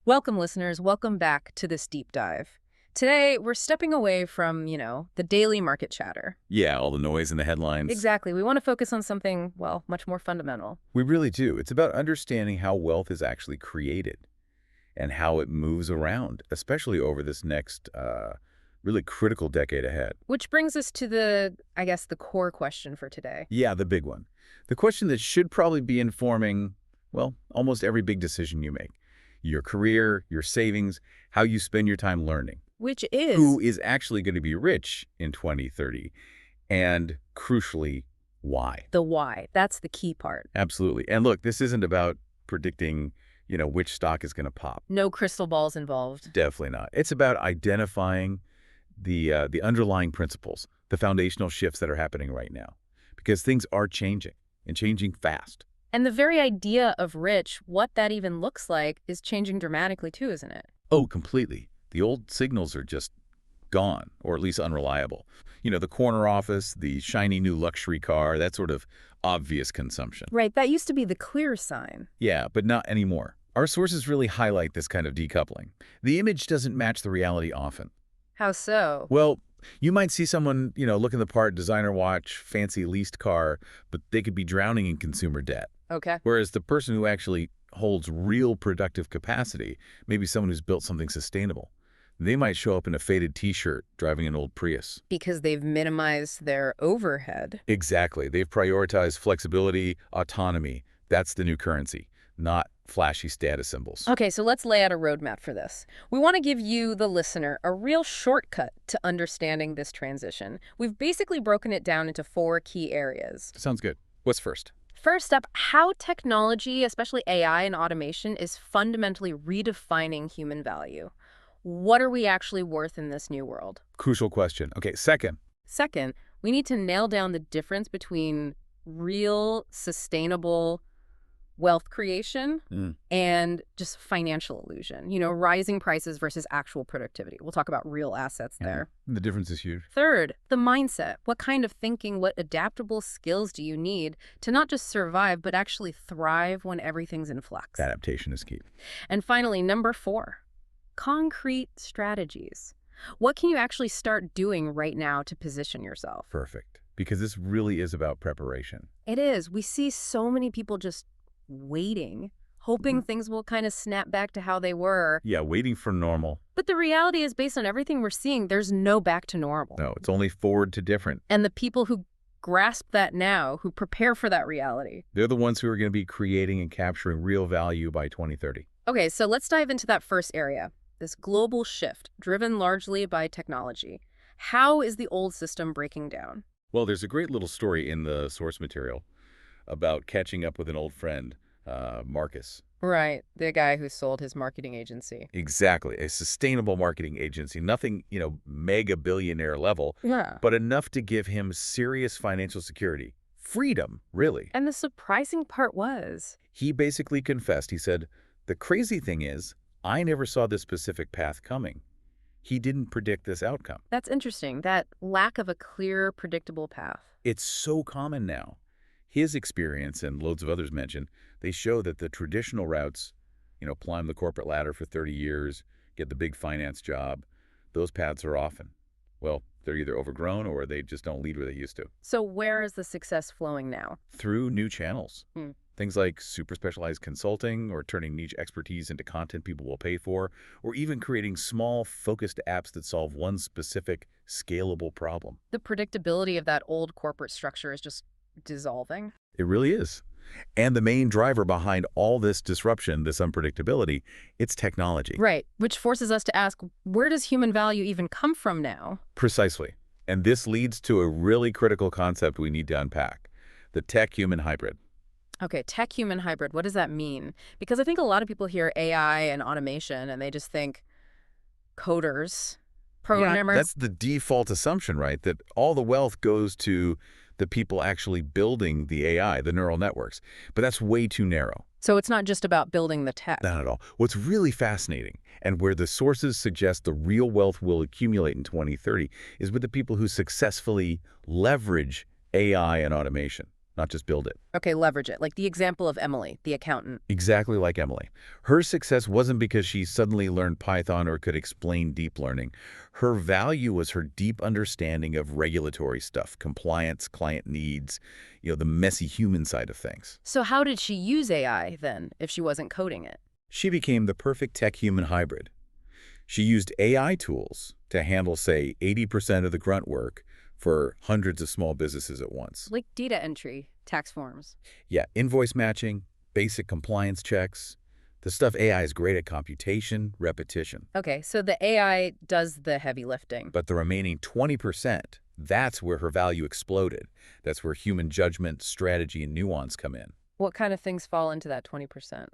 Welcome, listeners. Welcome back to this deep dive. Today, we're stepping away from, the daily market chatter. Yeah, all the noise in the headlines. Exactly. We want to focus on something, well, much more fundamental. We really do. It's about understanding how wealth is actually created and how it moves around, especially over this next really critical decade ahead. Which brings us to the core question for today. Yeah, the big one. The question that should probably be informing, well, almost every big decision you make. Your career, your savings, how you spend your time learning. Which is... Who is actually going to be rich in 2030? And crucially, why? The why. That's the key part. Absolutely. And look, this isn't about predicting, which stock is going to pop. No crystal balls involved. Definitely not. It's about identifying the underlying principles, the foundational shifts that are happening right now. Because things are changing, and changing fast. And the very idea of rich, what that even looks like, is changing dramatically too, isn't it? Oh, completely. The old signals are just gone, or at least unreliable. The corner office, the shiny new luxury car, that sort of obvious consumption. Right, that used to be the clear sign. Yeah, but not anymore. Our sources really highlight this kind of decoupling. The image doesn't match the reality often. How so? Well, you might see someone, looking the part, designer watch, fancy leased car, but they could be drowning in consumer debt. Okay. Whereas the person who actually holds real productive capacity, maybe someone who's built something sustainable, they might show up in a faded T-shirt driving an old Prius. Because they've minimized their overhead. Exactly. They've prioritized flexibility, autonomy. That's the new currency, not flashy status symbols. Okay, so let's lay out a roadmap for this. We want to give you, the listener, a real shortcut to understanding this transition. We've basically broken it down into 4 key areas. Sounds good. What's first? First up, how technology, especially AI and automation, is fundamentally redefining human value. What are we actually worth in this new world? Crucial question. Okay, second. Second, we need to nail down the difference between real, sustainable wealth creation and just financial illusion. Rising prices versus actual productivity. We'll talk about real assets there. The difference is huge. Third, the mindset. What kind of thinking, what adaptable skills do you need to not just survive, but actually thrive when everything's in flux? Adaptation is key. And finally, number 4, concrete strategies. What can you actually start doing right now to position yourself? Perfect. Because this really is about preparation. It is. We see so many people just waiting, hoping things will kind of snap back to how they were. Yeah, waiting for normal. But the reality is, based on everything we're seeing, there's no back to normal. No, it's only forward to different. And the people who grasp that now, who prepare for that reality, they're the ones who are going to be creating and capturing real value by 2030. Okay, so let's dive into that first area, this global shift, driven largely by technology. How is the old system breaking down? Well, there's a great little story in the source material about catching up with an old friend, Marcus. Right, the guy who sold his marketing agency. Exactly, a sustainable marketing agency. Nothing, mega billionaire level, Yeah. but enough to give him serious financial security. Freedom, really. And the surprising part was... He basically confessed. He said, the crazy thing is, I never saw this specific path coming. He didn't predict this outcome. That's interesting, that lack of a clear, predictable path. It's so common now. His experience, and loads of others mentioned, they show that the traditional routes, climb the corporate ladder for 30 years, get the big finance job, those paths are often, well, they're either overgrown or they just don't lead where they used to. So where is the success flowing now? Through new channels. Things like super specialized consulting or turning niche expertise into content people will pay for, or even creating small, focused apps that solve one specific, scalable problem. The predictability of that old corporate structure is just dissolving. It really is. And the main driver behind all this disruption, this unpredictability, it's technology. Right, which forces us to ask, where does human value even come from now? Precisely. And this leads to a really critical concept we need to unpack, the tech-human hybrid. Okay, tech-human hybrid, what does that mean? Because I think a lot of people hear AI and automation and they just think coders, programmers. That's the default assumption, right? That all the wealth goes to the people actually building the AI, the neural networks. But that's way too narrow. So it's not just about building the tech. Not at all. What's really fascinating, and where the sources suggest the real wealth will accumulate in 2030, is with the people who successfully leverage AI and automation. not just build it. Okay, leverage it. Like the example of Emily, the accountant. Exactly like Emily. Her success wasn't because she suddenly learned Python or could explain deep learning. Her value was her deep understanding of regulatory stuff, compliance, client needs, the messy human side of things. So how did she use AI then, if she wasn't coding it? She became the perfect tech-human hybrid. She used AI tools to handle, say, 80% of the grunt work for hundreds of small businesses at once. Like data entry, tax forms. Yeah, invoice matching, basic compliance checks, the stuff AI is great at: computation, repetition. Okay, so the AI does the heavy lifting. But the remaining 20%, that's where her value exploded. That's where human judgment, strategy, and nuance come in. What kind of things fall into that 20%?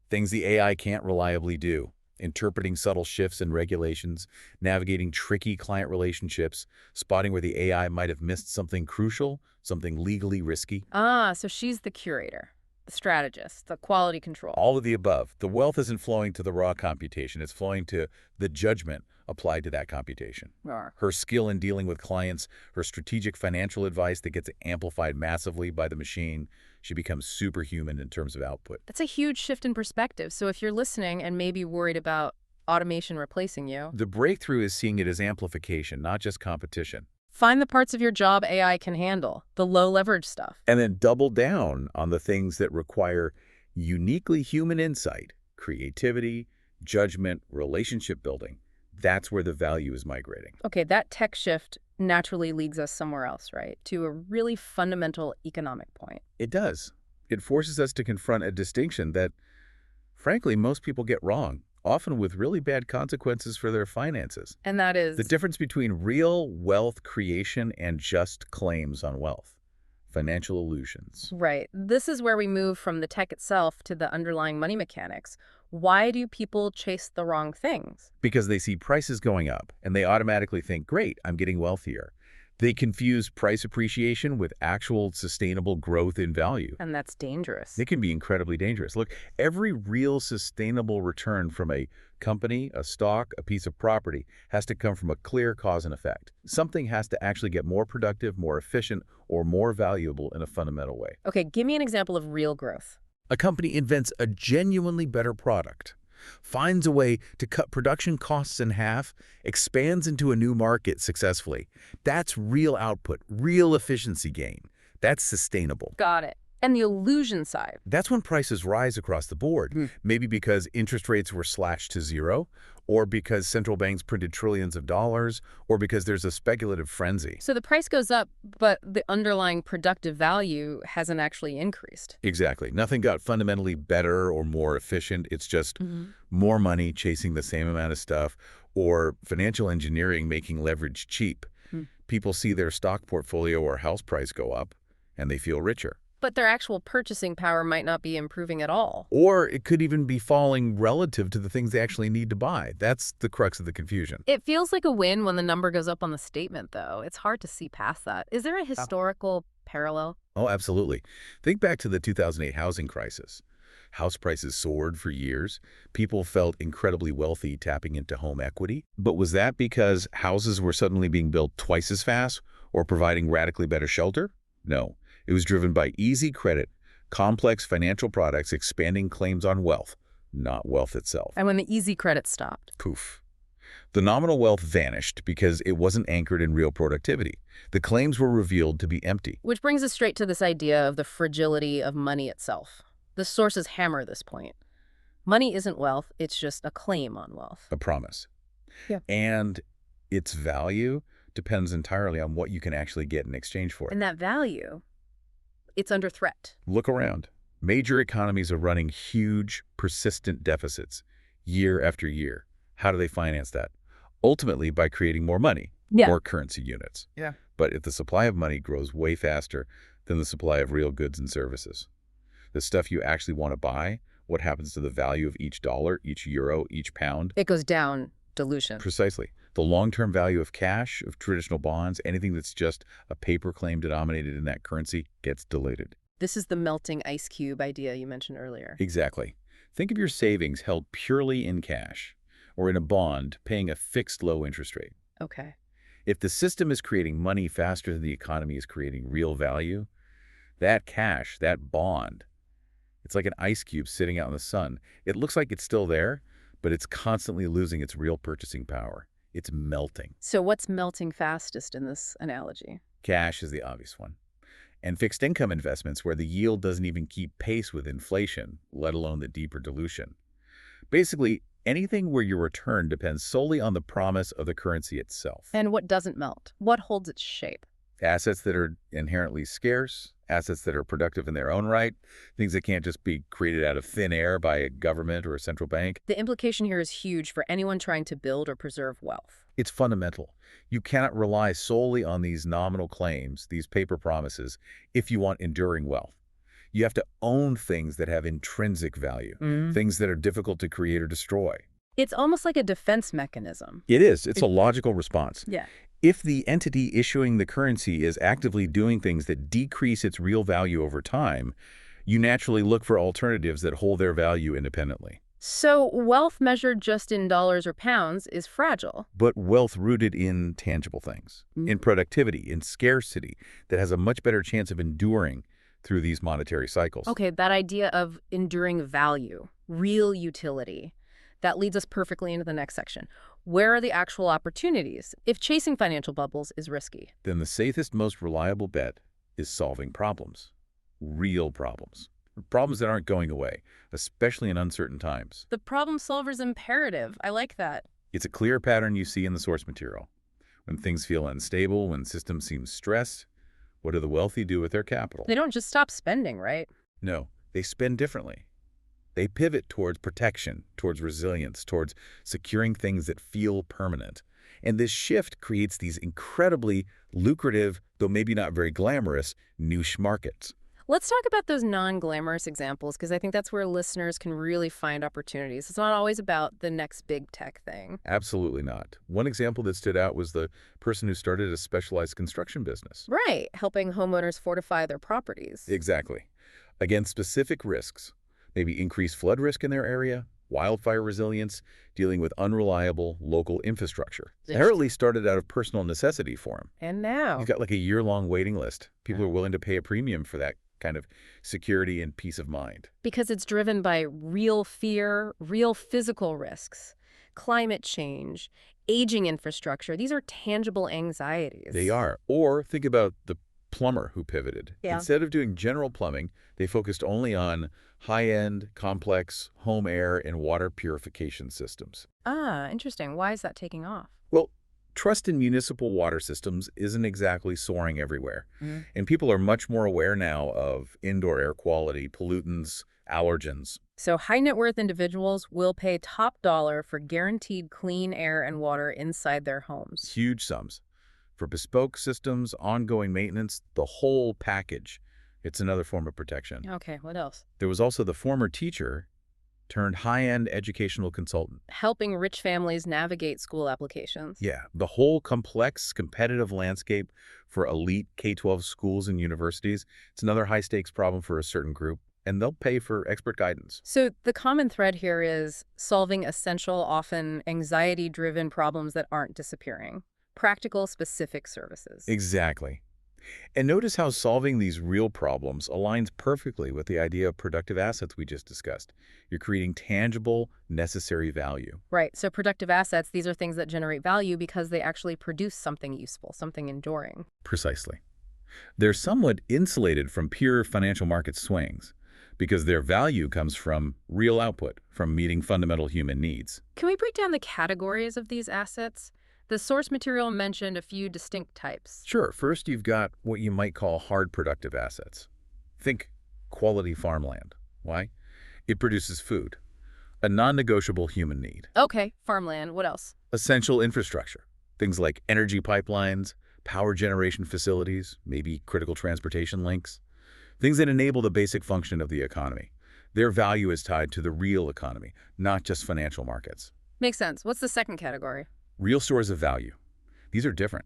Things the AI can't reliably do. Interpreting subtle shifts in regulations, navigating tricky client relationships, spotting where the AI might have missed something crucial, something legally risky. Ah, so she's the curator, the strategist, the quality control. All of the above. The wealth isn't flowing to the raw computation. It's flowing to the judgment applied to that computation. Rawr. Her skill in dealing with clients, her strategic financial advice that gets amplified massively by the machine. She becomes superhuman in terms of output. That's a huge shift in perspective. So if you're listening and maybe worried about automation replacing you, The breakthrough is seeing it as amplification, not just competition. find the parts of your job AI can handle, the low leverage stuff. And then double down on the things that require uniquely human insight, creativity, judgment, relationship building. That's where the value is migrating. Okay, that tech shift naturally leads us somewhere else, right? To a really fundamental economic point. It does. It forces us to confront a distinction that, frankly, most people get wrong, often with really bad consequences for their finances. And that is The difference between real wealth creation and just claims on wealth. Financial illusions. right. This is where we move from the tech itself to the underlying money mechanics. Why do people chase the wrong things? Because they see prices going up and they automatically think, great, I'm getting wealthier. They confuse price appreciation with actual sustainable growth in value. And that's dangerous. It can be incredibly dangerous. Look, every real sustainable return from a company, a stock, a piece of property has to come from a clear cause and effect. Something has to actually get more productive, more efficient, or more valuable in a fundamental way. Okay, give me an example of real growth. A company invents a genuinely better product, finds a way to cut production costs in half, expands into a new market successfully. That's real output, real efficiency gain. That's sustainable. Got it. And the illusion side. That's when prices rise across the board, maybe because interest rates were slashed to zero, or because central banks printed trillions of dollars, or because there's a speculative frenzy. So the price goes up, but the underlying productive value hasn't actually increased. Exactly. Nothing got fundamentally better or more efficient. It's just more money chasing the same amount of stuff, or financial engineering making leverage cheap. People see their stock portfolio or house price go up, and they feel richer. But their actual purchasing power might not be improving at all. Or it could even be falling relative to the things they actually need to buy. That's the crux of the confusion. It feels like a win when the number goes up on the statement, though. It's hard to see past that. Is there a historical parallel? Oh, absolutely. Think back to the 2008 housing crisis. House prices soared for years. People felt incredibly wealthy tapping into home equity. But was that because houses were suddenly being built twice as fast or providing radically better shelter? No. It was driven by easy credit, complex financial products expanding claims on wealth, not wealth itself. And when the easy credit stopped. Poof. The nominal wealth vanished because it wasn't anchored in real productivity. The claims were revealed to be empty. Which brings us straight to this idea of the fragility of money itself. The sources hammer this point. Money isn't wealth, it's just a claim on wealth. A promise. Yeah. And its value depends entirely on what you can actually get in exchange for it. And that value, it's under threat. Look around. Major economies are running huge, persistent deficits year after year. How do they finance that? Ultimately, by creating more money, more currency units. Yeah. But if the supply of money grows way faster than the supply of real goods and services, the stuff you actually want to buy, what happens to the value of each dollar, each euro, each pound? It goes down, dilution. Precisely. The long-term value of cash, of traditional bonds, anything that's just a paper claim denominated in that currency gets diluted. This is the melting ice cube idea you mentioned earlier. Exactly. Think of your savings held purely in cash or in a bond paying a fixed low interest rate. Okay. If the system is creating money faster than the economy is creating real value, That cash, that bond, it's like an ice cube sitting out in the sun. It looks like it's still there, but it's constantly losing its real purchasing power. It's melting. So what's melting fastest in this analogy? Cash is the obvious one. And fixed income investments where the yield doesn't even keep pace with inflation, let alone the deeper dilution. Basically, anything where your return depends solely on the promise of the currency itself. And what doesn't melt? What holds its shape? Assets that are inherently scarce, assets that are productive in their own right, things that can't just be created out of thin air by a government or a central bank. The implication here is huge for anyone trying to build or preserve wealth. It's fundamental. You cannot rely solely on these nominal claims, these paper promises, if you want enduring wealth. You have to own things that have intrinsic value, things that are difficult to create or destroy. It's almost like a defense mechanism. It is. It's a logical response. Yeah. If the entity issuing the currency is actively doing things that decrease its real value over time, you naturally look for alternatives that hold their value independently. So wealth measured just in dollars or pounds is fragile. But wealth rooted in tangible things, in productivity, in scarcity, that has a much better chance of enduring through these monetary cycles. Okay, that idea of enduring value, real utility, that leads us perfectly into the next section. Where are the actual opportunities if chasing financial bubbles is risky? Then the safest, most reliable bet is solving problems. Real problems. Problems that aren't going away, especially in uncertain times. The problem solver's imperative. I like that. It's a clear pattern you see in the source material. When things feel unstable, when systems seem stressed, what do the wealthy do with their capital? They don't just stop spending, right? No, they spend differently. They pivot towards protection, towards resilience, towards securing things that feel permanent. And this shift creates these incredibly lucrative, though maybe not very glamorous, niche markets. Let's talk about those non-glamorous examples, because I think that's where listeners can really find opportunities. It's not always about the next big tech thing. Absolutely not. One example that stood out was the person who started a specialized construction business. Right, helping homeowners fortify their properties. Exactly. Against specific risks, maybe increased flood risk in their area, wildfire resilience, dealing with unreliable local infrastructure. Apparently started out of personal necessity for him. And now? He's got like a year-long waiting list. People are willing to pay a premium for that kind of security and peace of mind. Because it's driven by real fear, real physical risks, climate change, aging infrastructure. These are tangible anxieties. They are. Or think about the plumber who pivoted. Yeah. Instead of doing general plumbing, they focused only on high-end, complex home air and water purification systems. Ah, interesting. Why is that taking off? Well, trust in municipal water systems isn't exactly soaring everywhere. And people are much more aware now of indoor air quality, pollutants, allergens. So high net worth individuals will pay top dollar for guaranteed clean air and water inside their homes. Huge sums. For bespoke systems, ongoing maintenance, the whole package. It's another form of protection. Okay, what else? There was also the former teacher turned high-end educational consultant. Helping rich families navigate school applications. Yeah, the whole complex, competitive landscape for elite K-12 schools and universities, it's another high-stakes problem for a certain group, and they'll pay for expert guidance. So the common thread here is solving essential, often anxiety-driven problems that aren't disappearing. Practical, specific services. Exactly. And notice how solving these real problems aligns perfectly with the idea of productive assets we just discussed. You're creating tangible, necessary value. Right. So productive assets, these are things that generate value because they actually produce something useful, something enduring. Precisely. They're somewhat insulated from pure financial market swings because their value comes from real output, from meeting fundamental human needs. Can we break down the categories of these assets? The source material mentioned a few distinct types. Sure. First, you've got what you might call hard productive assets. Think quality farmland. Why? It produces food, a non-negotiable human need. Okay, farmland. What else? Essential infrastructure. Things like energy pipelines, power generation facilities, maybe critical transportation links. Things that enable the basic function of the economy. Their value is tied to the real economy, not just financial markets. Makes sense. What's the second category? Real stores of value. These are different.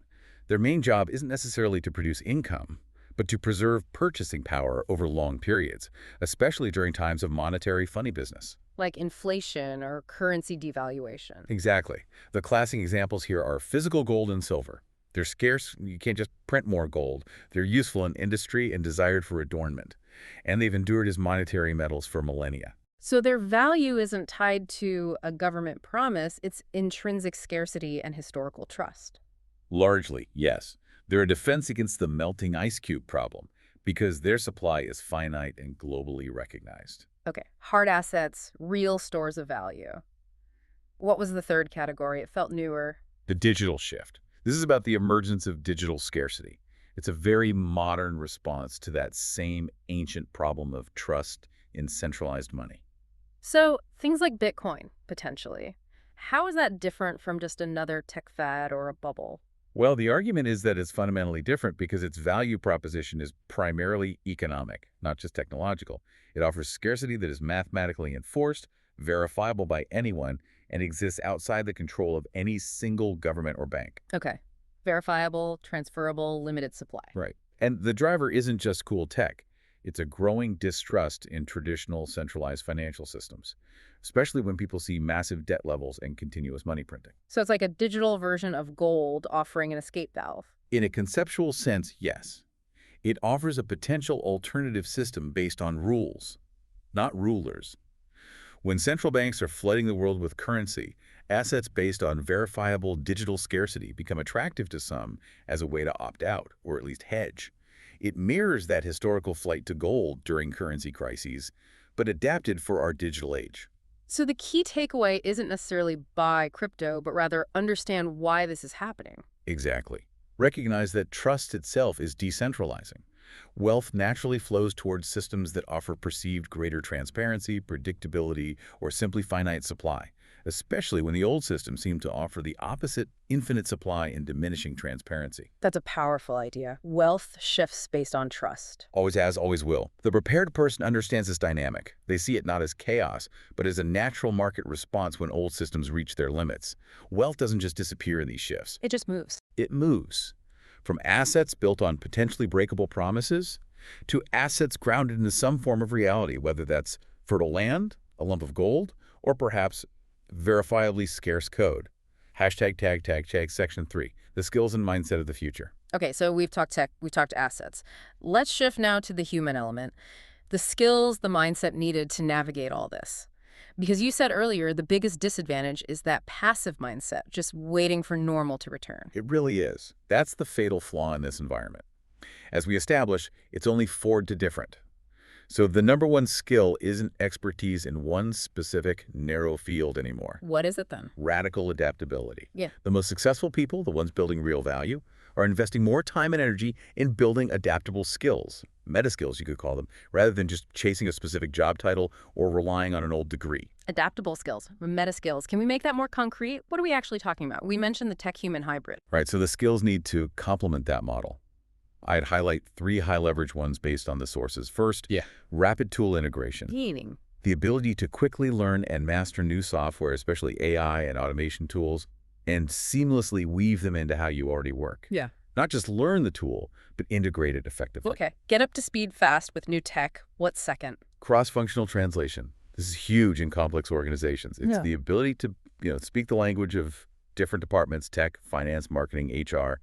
Their main job isn't necessarily to produce income, but to preserve purchasing power over long periods, especially during times of monetary funny business. Like inflation or currency devaluation. Exactly. The classic examples here are physical gold and silver. They're scarce. You can't just print more gold. They're useful in industry and desired for adornment. And they've endured as monetary metals for millennia. So their value isn't tied to a government promise, it's intrinsic scarcity and historical trust. Largely, yes. They're a defense against the melting ice cube problem because their supply is finite and globally recognized. Okay, hard assets, real stores of value. What was the third category? It felt newer. The digital shift. This is about the emergence of digital scarcity. It's a very modern response to that same ancient problem of trust in centralized money. So things like Bitcoin, potentially. How is that different from just another tech fad or a bubble? Well, the argument is that it's fundamentally different because its value proposition is primarily economic, not just technological. It offers scarcity that is mathematically enforced, verifiable by anyone, and exists outside the control of any single government or bank. Okay. Verifiable, transferable, limited supply. Right. And the driver isn't just cool tech. It's a growing distrust in traditional centralized financial systems, especially when people see massive debt levels and continuous money printing. So it's like a digital version of gold offering an escape valve. In a conceptual sense, yes. It offers a potential alternative system based on rules, not rulers. When central banks are flooding the world with currency, assets based on verifiable digital scarcity become attractive to some as a way to opt out, or at least hedge. It mirrors that historical flight to gold during currency crises, but adapted for our digital age. So the key takeaway isn't necessarily buy crypto, but rather understand why this is happening. Exactly. Recognize that trust itself is decentralizing. Wealth naturally flows towards systems that offer perceived greater transparency, predictability, or simply finite supply, especially when the old systems seem to offer the opposite, infinite supply and diminishing transparency. That's a powerful idea. Wealth shifts based on trust. Always has, always will. The prepared person understands this dynamic. They see it not as chaos, but as a natural market response when old systems reach their limits. Wealth doesn't just disappear in these shifts. It just moves. It moves. From assets built on potentially breakable promises to assets grounded in some form of reality, whether that's fertile land, a lump of gold, or perhaps verifiably scarce code. #tag section 3, the skills and mindset of the future. Okay, so we've talked tech, we've talked assets. Let's shift now to the human element. The skills, the mindset needed to navigate all this. Because you said earlier, the biggest disadvantage is that passive mindset, just waiting for normal to return. It really is. That's the fatal flaw in this environment. As we establish, it's only forward to different. So the number one skill isn't expertise in one specific narrow field anymore. What is it then? Radical adaptability. Yeah. The most successful people, the ones building real value, are investing more time and energy in building adaptable skills, meta skills you could call them, rather than just chasing a specific job title or relying on an old degree. Adaptable skills, meta skills. Can we make that more concrete? What are we actually talking about? We mentioned the tech-human hybrid. Right, so the skills need to complement that model. I'd highlight 3 high-leverage ones based on the sources. First, rapid tool integration. Meaning? The ability to quickly learn and master new software, especially AI and automation tools, and seamlessly weave them into how you already work. Yeah. Not just learn the tool, but integrate it effectively. Okay. Get up to speed fast with new tech. What's second? Cross-functional translation. This is huge in complex organizations. It's the ability to, speak the language of different departments, tech, finance, marketing, HR,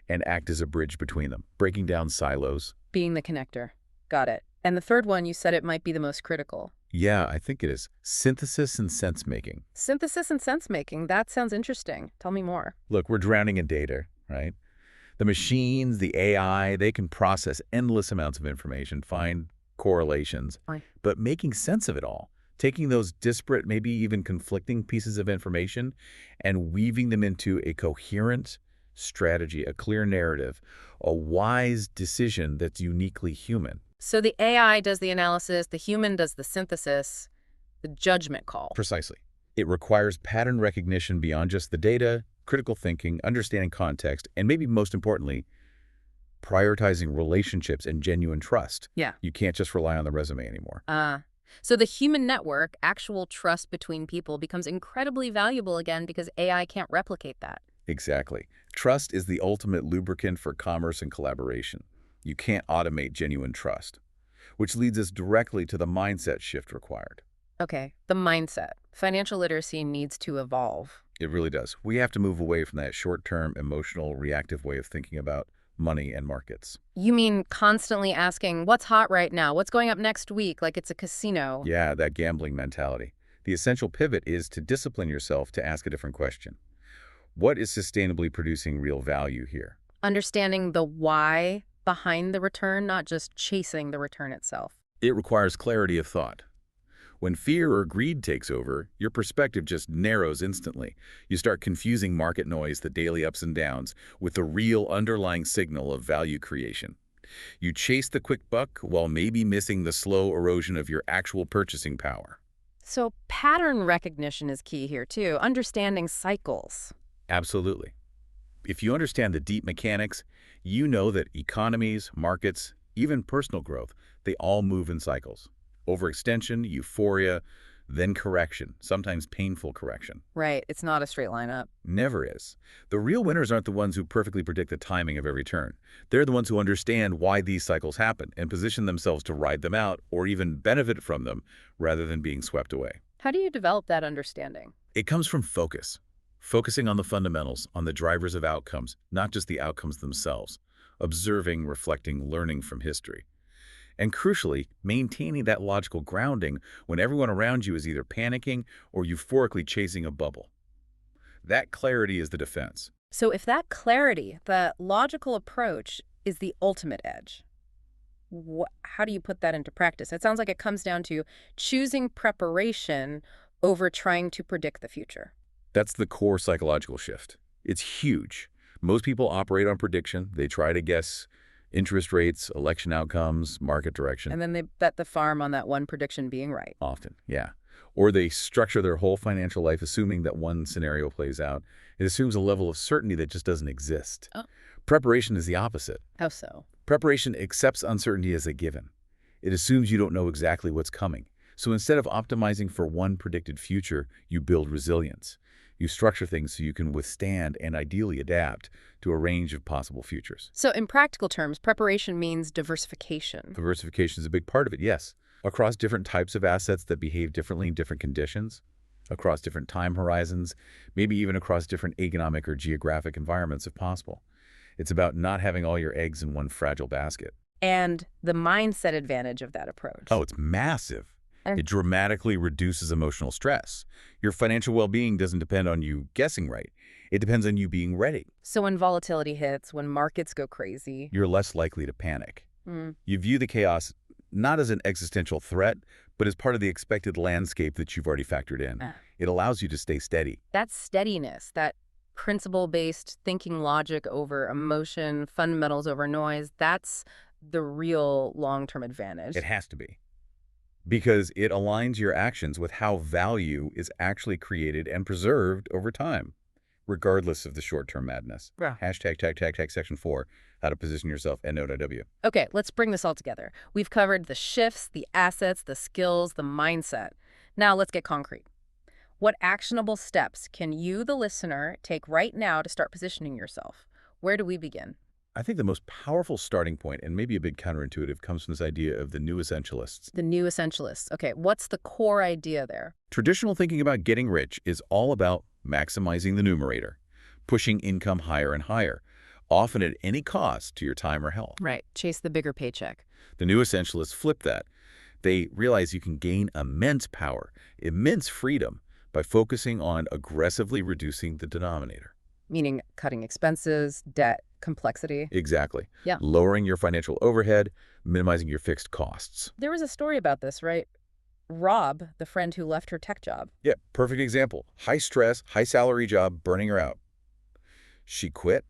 and act as a bridge between them, breaking down silos. Being the connector. Got it. And the third one, you said it might be the most critical. Yeah, I think it is. Synthesis and sense-making. Synthesis and sense-making. That sounds interesting. Tell me more. Look, we're drowning in data, right? The machines, the AI, they can process endless amounts of information, find correlations, but making sense of it all, taking those disparate, maybe even conflicting pieces of information and weaving them into a coherent strategy, a clear narrative, a wise decision that's uniquely human. So the AI does the analysis, the human does the synthesis, the judgment call. Precisely. It requires pattern recognition beyond just the data, critical thinking, understanding context, and maybe most importantly, prioritizing relationships and genuine trust. Yeah. You can't just rely on the resume anymore. So the human network, actual trust between people, becomes incredibly valuable again because AI can't replicate that. Exactly. Trust is the ultimate lubricant for commerce and collaboration. You can't automate genuine trust, which leads us directly to the mindset shift required. Okay, the mindset. Financial literacy needs to evolve. It really does. We have to move away from that short-term, emotional, reactive way of thinking about money and markets. You mean constantly asking, what's hot right now? What's going up next week? Like it's a casino. Yeah, that gambling mentality. The essential pivot is to discipline yourself to ask a different question. What is sustainably producing real value here? Understanding the why behind the return, not just chasing the return itself. It requires clarity of thought. When fear or greed takes over, your perspective just narrows instantly. You start confusing market noise, the daily ups and downs, with the real underlying signal of value creation. You chase the quick buck while maybe missing the slow erosion of your actual purchasing power. So pattern recognition is key here too, understanding cycles. Absolutely. If you understand the deep mechanics, you know that economies, markets, even personal growth, they all move in cycles. Overextension, euphoria, then correction, sometimes painful correction. Right, it's not a straight line up. Never is. The real winners aren't the ones who perfectly predict the timing of every turn. They're the ones who understand why these cycles happen and position themselves to ride them out or even benefit from them rather than being swept away. How do you develop that understanding? It comes from focus. Focusing on the fundamentals, on the drivers of outcomes, not just the outcomes themselves. Observing, reflecting, learning from history. And crucially, maintaining that logical grounding when everyone around you is either panicking or euphorically chasing a bubble. That clarity is the defense. So if that clarity, the logical approach, is the ultimate edge, how do you put that into practice? It sounds like it comes down to choosing preparation over trying to predict the future. That's the core psychological shift. It's huge. Most people operate on prediction. They try to guess interest rates, election outcomes, market direction. And then they bet the farm on that one prediction being right. Often, yeah. Or they structure their whole financial life assuming that one scenario plays out. It assumes a level of certainty that just doesn't exist. Oh. Preparation is the opposite. How so? Preparation accepts uncertainty as a given. It assumes you don't know exactly what's coming. So instead of optimizing for one predicted future, you build resilience. You structure things so you can withstand and ideally adapt to a range of possible futures. So in practical terms, preparation means diversification. Diversification is a big part of it, yes. Across different types of assets that behave differently in different conditions, across different time horizons, maybe even across different economic or geographic environments if possible. It's about not having all your eggs in one fragile basket. And the mindset advantage of that approach. Oh, it's massive. It dramatically reduces emotional stress. Your financial well-being doesn't depend on you guessing right. It depends on you being ready. So when volatility hits, when markets go crazy, you're less likely to panic. You view the chaos not as an existential threat, but as part of the expected landscape that you've already factored in. It allows you to stay steady. That steadiness, that principle-based thinking logic over emotion, fundamentals over noise, that's the real long-term advantage. It has to be. Because it aligns your actions with how value is actually created and preserved over time, regardless of the short-term madness. Yeah. Hashtag section 4, how to position yourself, endnote.w. Okay, let's bring this all together. We've covered the shifts, the assets, the skills, the mindset. Now let's get concrete. What actionable steps can you, the listener, take right now to start positioning yourself? Where do we begin? I think the most powerful starting point, and maybe a bit counterintuitive, comes from this idea of the new essentialists. The new essentialists. Okay, what's the core idea there? Traditional thinking about getting rich is all about maximizing the numerator, pushing income higher and higher, often at any cost to your time or health. Right, chase the bigger paycheck. The new essentialists flip that. They realize you can gain immense power, immense freedom, by focusing on aggressively reducing the denominator. Meaning cutting expenses, debt, complexity. Exactly. Yeah. Lowering your financial overhead, minimizing your fixed costs. There was a story about this, right? Rob, the friend who left her tech job. Yeah, perfect example. High stress, high salary job, burning her out. She quit,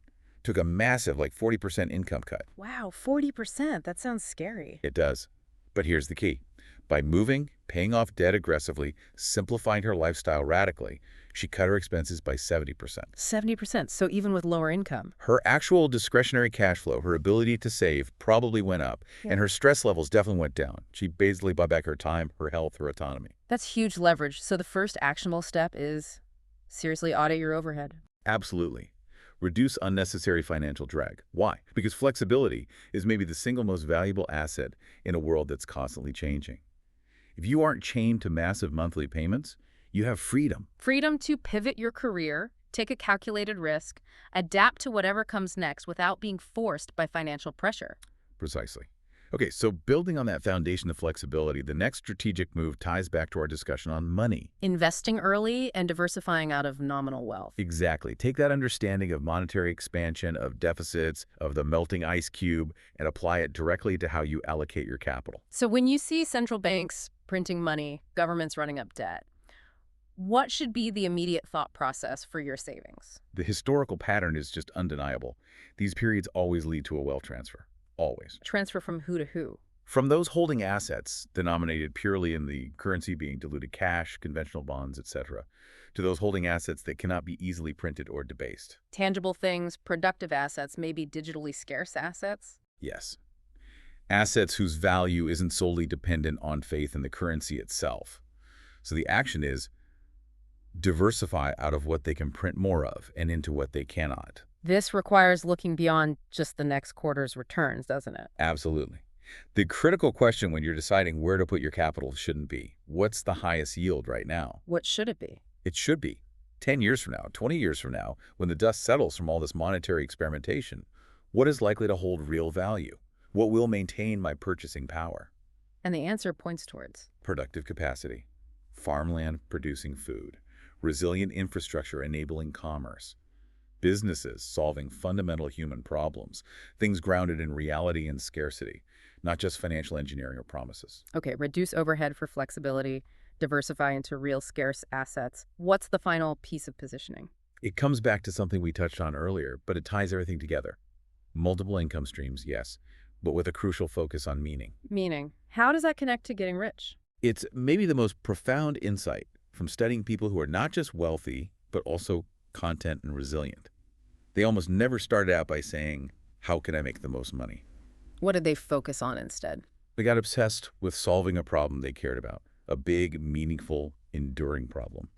took a massive, like 40% income cut. Wow, 40%. That sounds scary. It does. But here's the key. By moving, paying off debt aggressively, simplifying her lifestyle radically, she cut her expenses by 70%. 70%, so even with lower income. Her actual discretionary cash flow, her ability to save, probably went up, and her stress levels definitely went down. She basically bought back her time, her health, her autonomy. That's huge leverage. So the first actionable step is seriously audit your overhead. Absolutely. Reduce unnecessary financial drag. Why? Because flexibility is maybe the single most valuable asset in a world that's constantly changing. If you aren't chained to massive monthly payments, You have freedom. Freedom to pivot your career, take a calculated risk, adapt to whatever comes next without being forced by financial pressure. Precisely. Okay, so building on that foundation of flexibility, the next strategic move ties back to our discussion on money. Investing early and diversifying out of nominal wealth. Exactly. Take that understanding of monetary expansion, of deficits, of the melting ice cube, and apply it directly to how you allocate your capital. So when you see central banks printing money, governments running up debt, what should be the immediate thought process for your savings? The historical pattern is just undeniable. These periods always lead to a wealth transfer. Always. Transfer from who to who? From those holding assets, denominated purely in the currency being diluted cash, conventional bonds, etc., to those holding assets that cannot be easily printed or debased. Tangible things, productive assets, maybe digitally scarce assets? Yes. Assets whose value isn't solely dependent on faith in the currency itself. So the action is diversify out of what they can print more of and into what they cannot. This requires looking beyond just the next quarter's returns, doesn't it? Absolutely. The critical question when you're deciding where to put your capital shouldn't be, what's the highest yield right now? What should it be? It should be 10 years from now, 20 years from now, when the dust settles from all this monetary experimentation, what is likely to hold real value? What will maintain my purchasing power? And the answer points towards Productive capacity, farmland producing food, resilient infrastructure enabling commerce, businesses solving fundamental human problems, things grounded in reality and scarcity, not just financial engineering or promises. okay, reduce overhead for flexibility, diversify into real scarce assets. What's the final piece of positioning? It comes back to something we touched on earlier, but it ties everything together. Multiple income streams, yes, but with a crucial focus on meaning. Meaning, how does that connect to getting rich? It's maybe the most profound insight from studying people who are not just wealthy, but also content and resilient. They almost never started out by saying, how can I make the most money? What did they focus on instead? They got obsessed with solving a problem they cared about, a big, meaningful, enduring problem,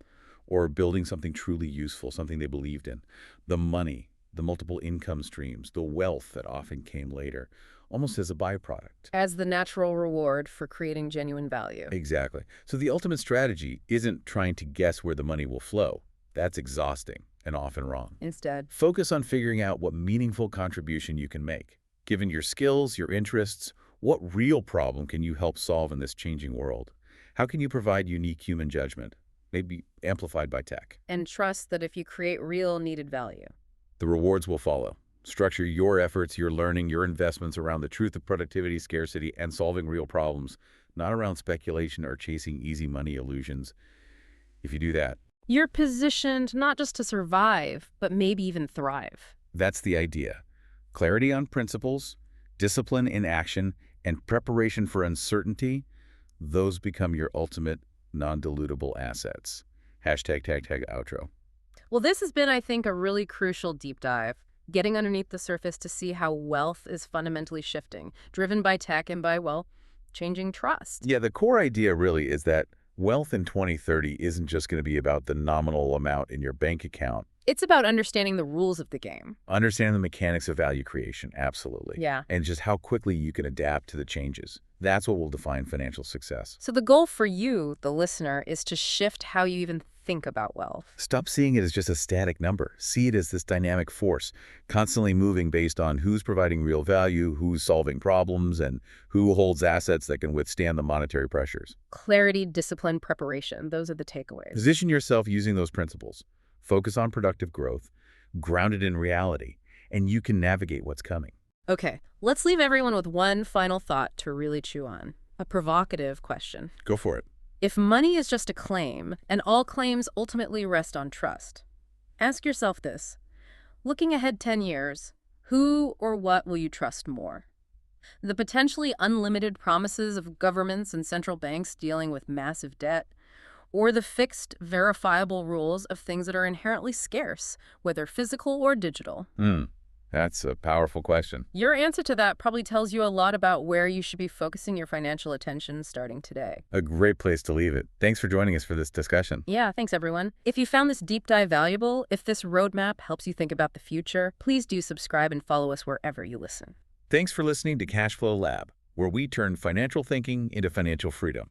or building something truly useful, something they believed in. The money, the multiple income streams, the wealth that often came later, almost as a byproduct. As the natural reward for creating genuine value. Exactly. So the ultimate strategy isn't trying to guess where the money will flow. That's exhausting and often wrong. Instead, Focus on figuring out what meaningful contribution you can make. Given your skills, your interests, what real problem can you help solve in this changing world? How can you provide unique human judgment, maybe amplified by tech? and trust that if you create real needed value, The rewards will follow. Structure your efforts, your learning, your investments around the truth of productivity, scarcity, and solving real problems, not around speculation or chasing easy money illusions. If you do that, you're positioned not just to survive, but maybe even thrive. that's the idea. Clarity on principles, discipline in action, and preparation for uncertainty, those become your ultimate non-dilutable assets. Hashtag tag tag outro. Well, this has been, I think, a really crucial deep dive, getting underneath the surface to see how wealth is fundamentally shifting, driven by tech and by, well, changing trust. Yeah, the core idea really is that wealth in 2030 isn't just going to be about the nominal amount in your bank account. It's about understanding the rules of the game. Understanding the mechanics of value creation, absolutely. Yeah. And just how quickly you can adapt to the changes. That's what will define financial success. So the goal for you, the listener, is to shift how you even think about wealth. Stop seeing it as just a static number. See it as this dynamic force, constantly moving based on who's providing real value, who's solving problems, and who holds assets that can withstand the monetary pressures. Clarity, discipline, preparation. Those are the takeaways. Position yourself using those principles. Focus on productive growth, grounded in reality, and you can navigate what's coming. Okay, let's leave everyone with one final thought to really chew on. A provocative question. Go for it. If money is just a claim, and all claims ultimately rest on trust, ask yourself this. Looking ahead 10 years, who or what will you trust more? The potentially unlimited promises of governments and central banks dealing with massive debt, or the fixed, verifiable rules of things that are inherently scarce, whether physical or digital? That's a powerful question. Your answer to that probably tells you a lot about where you should be focusing your financial attention starting today. A great place to leave it. Thanks for joining us for this discussion. Yeah, thanks everyone. If you found this deep dive valuable, if this roadmap helps you think about the future, please do subscribe and follow us wherever you listen. Thanks for listening to Cashflow Lab, where we turn financial thinking into financial freedom.